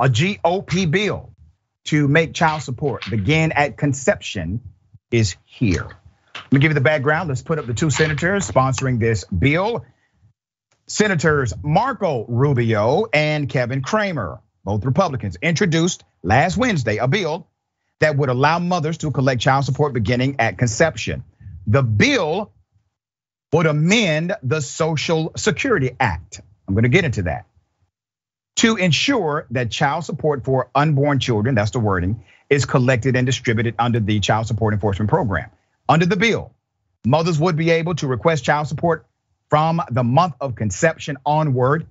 A GOP bill to make child support begin at conception is here. Let me give you the background. Let's put up the two senators sponsoring this bill. Senators Marco Rubio and Kevin Cramer, both Republicans, introduced last Wednesday a bill that would allow mothers to collect child support beginning at conception. The bill would amend the Social Security Act. I'm going to get into that. To ensure that child support for unborn children, that's the wording, is collected and distributed under the Child Support Enforcement Program. Under the bill, mothers would be able to request child support from the month of conception onward,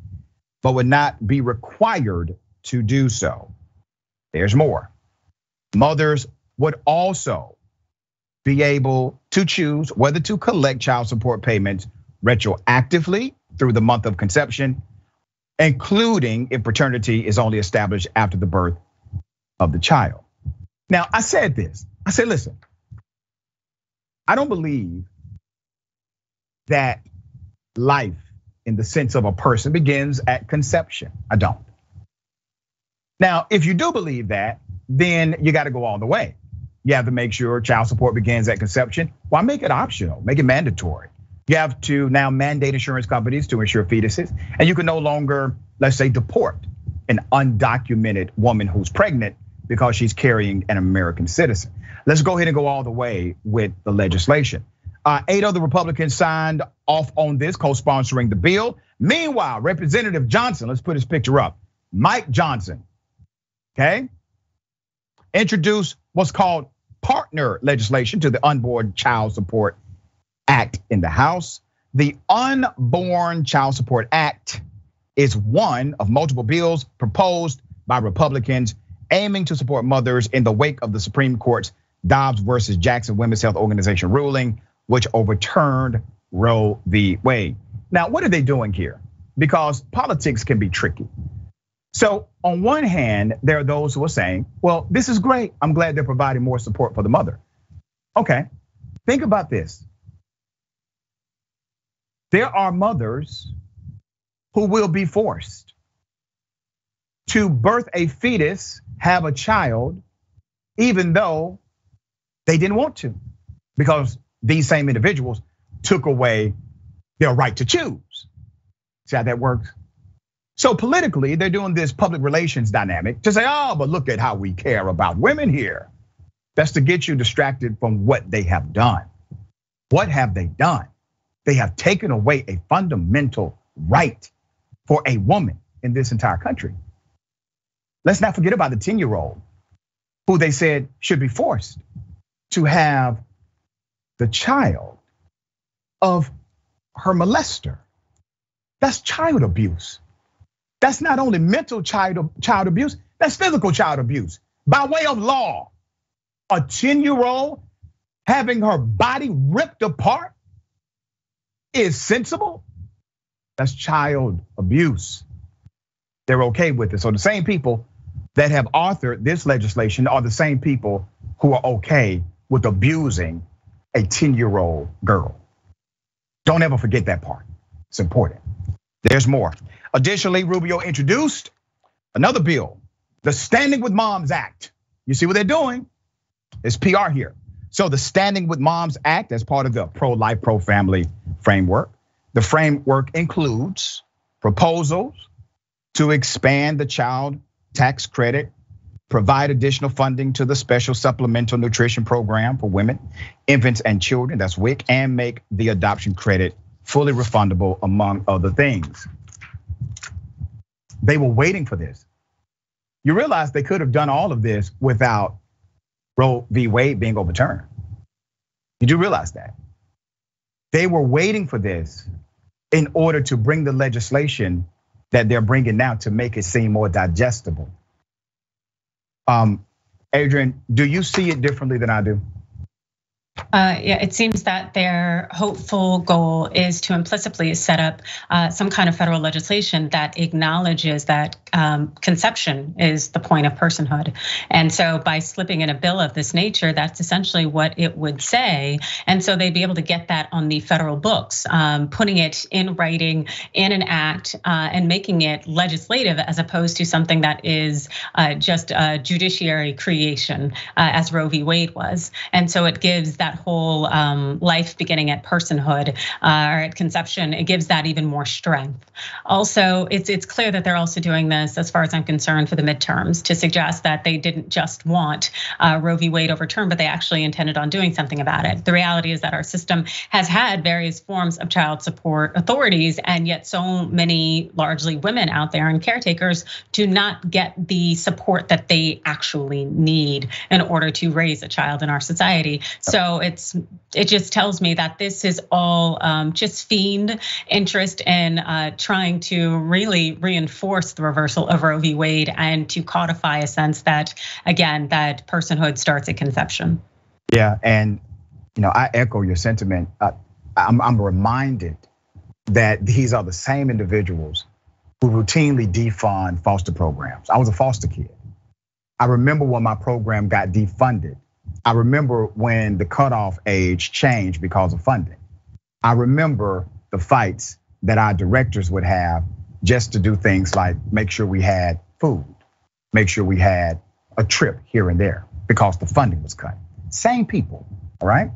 but would not be required to do so. There's more. Mothers would also be able to choose whether to collect child support payments retroactively through the month of conception, including if paternity is only established after the birth of the child. Now, I said this, listen, I don't believe that life in the sense of a person begins at conception. I don't. Now, if you do believe that, then you got to go all the way. You have to make sure child support begins at conception. Why make it optional? Make it mandatory. You have to now mandate insurance companies to insure fetuses, and you can no longer, let's say, deport an undocumented woman who's pregnant because she's carrying an American citizen. Let's go ahead and go all the way with the legislation. 8 other Republicans signed off on this, co-sponsoring the bill. Meanwhile, Representative Johnson, let's put his picture up. Mike Johnson, okay, introduced what's called partner legislation to the Unborn Child Support Act in the House. The Unborn Child Support Act is one of multiple bills proposed by Republicans aiming to support mothers in the wake of the Supreme Court's Dobbs versus Jackson Women's Health Organization ruling, which overturned Roe v. Wade. Now, what are they doing here? Because politics can be tricky. So on one hand, there are those who are saying, well, this is great. I'm glad they're providing more support for the mother. Okay, think about this. There are mothers who will be forced to birth a fetus, have a child, even though they didn't want to, because these same individuals took away their right to choose. See how that works? So politically, they're doing this public relations dynamic to say, oh, but look at how we care about women here. That's to get you distracted from what they have done. What have they done? They have taken away a fundamental right for a woman in this entire country. Let's not forget about the 10-year-old who they said should be forced to have the child of her molester. That's child abuse. That's not only mental child abuse, that's physical child abuse. By way of law, a 10-year-old having her body ripped apart is sensible. That's child abuse. They're okay with it. So the same people that have authored this legislation are the same people who are okay with abusing a 10-year-old girl. Don't ever forget that part. It's important. There's more. Additionally, Rubio introduced another bill, the Standing with Moms Act. You see what they're doing? It's PR here. So the Standing with Moms Act, as part of the pro-life, pro-family framework. The framework includes proposals to expand the child tax credit, provide additional funding to the Special Supplemental Nutrition Program for women, infants, and children, that's WIC, and make the adoption credit fully refundable, among other things. They were waiting for this. You realize they could have done all of this without Roe v. Wade being overturned. You do realize that. They were waiting for this in order to bring the legislation that they're bringing now to make it seem more digestible. Adrian, do you see it differently than I do? Yeah, it seems that their hopeful goal is to implicitly set up some kind of federal legislation that acknowledges that conception is the point of personhood. And so by slipping in a bill of this nature, that's essentially what it would say. And so they'd be able to get that on the federal books, putting it in writing in an act and making it legislative as opposed to something that is just a judiciary creation as Roe v. Wade was. And so it gives that whole life beginning at personhood or at conception, it gives that even more strength. Also, it's clear that they're also doing this, as far as I'm concerned, for the midterms to suggest that they didn't just want Roe v. Wade overturned, but they actually intended on doing something about it. The reality is that our system has had various forms of child support authorities, and yet so many largely women out there and caretakers do not get the support that they actually need in order to raise a child in our society. So it just tells me that this is all just fiend interest in trying to really reinforce the reversal of Roe v. Wade and to codify a sense that, again, that personhood starts at conception. Yeah, and I echo your sentiment. I'm reminded that these are the same individuals who routinely defund foster programs. I was a foster kid. I remember when my program got defunded. I remember when the cutoff age changed because of funding. I remember the fights that our directors would have just to do things like make sure we had food, make sure we had a trip here and there because the funding was cut. Same people, all right?